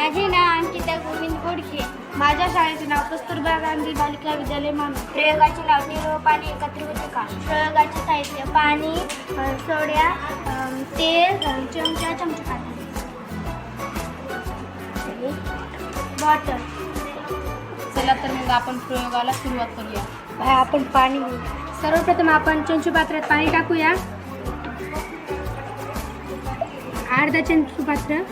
माझे नाव अंकिता गोविंद गोडखे. माझ्या शाळेचे नाव कस्तुरबा गांधी बालिका विद्यालय मानव. प्रयोगाचे नाव तेल व पाणी एकत्र होते का? प्रयोगाचे साहित्य पाणी, सोड्या, तेल, चमचा, चमचा बॉटल. चला तर मग आपण प्रयोगाला सुरुवात करूया. आपण पाणी घेऊ. सर्वप्रथम आपण चंचू पात्रात पाणी टाकूया. अर्धा चंचू पात्र.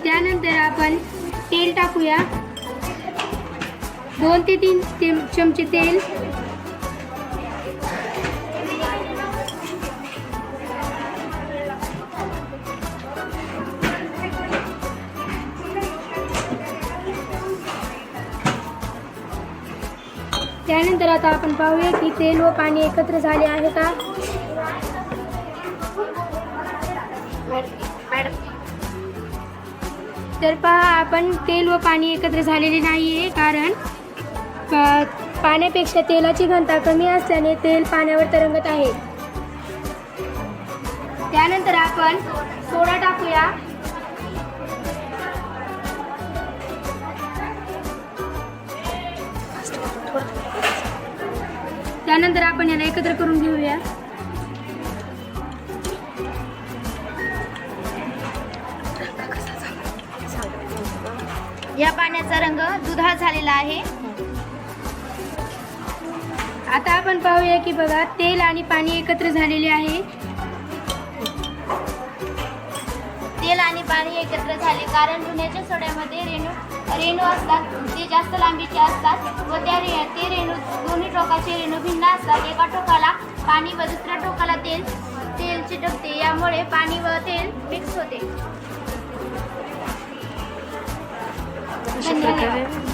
त्यानंतर आपण तेल टाकूया. 2 ते 3 चमचे तेल. त्यानंतर आता आपण पाहूया की तेल व पाणी एकत्र झाले आहे का. तर पहा, आपण तेल व पाणी एकत्र झालेले नाही आहे, कारण पाण्यापेक्षा तेलाची घनता कमी असल्याने तेल पाण्यावर तरंगत आहे. त्यानंतर आपण सोडा टाकूया. त्यानंतर आपण याला एकत्र करून घेऊया. या पाण्याचा रंग दुधाळ झालेला आहे. आता आपण पाहूया की बघा, तेल आणि पाणी एकत्र झालेले आहे. तेल आणि पाणी एकत्र झाले कारण धुण्याच्या सोड्यामध्ये रेणू असतात. ते जास्त लांबीचे असतात व ते रेणू दोन्ही टोकाचे रेणू भिन्न असतात. एका टोकाला पाणी व दुसऱ्या टोकाला तेल चिटकते. यामुळे पाणी व तेल मिक्स होते. धन्यवाद.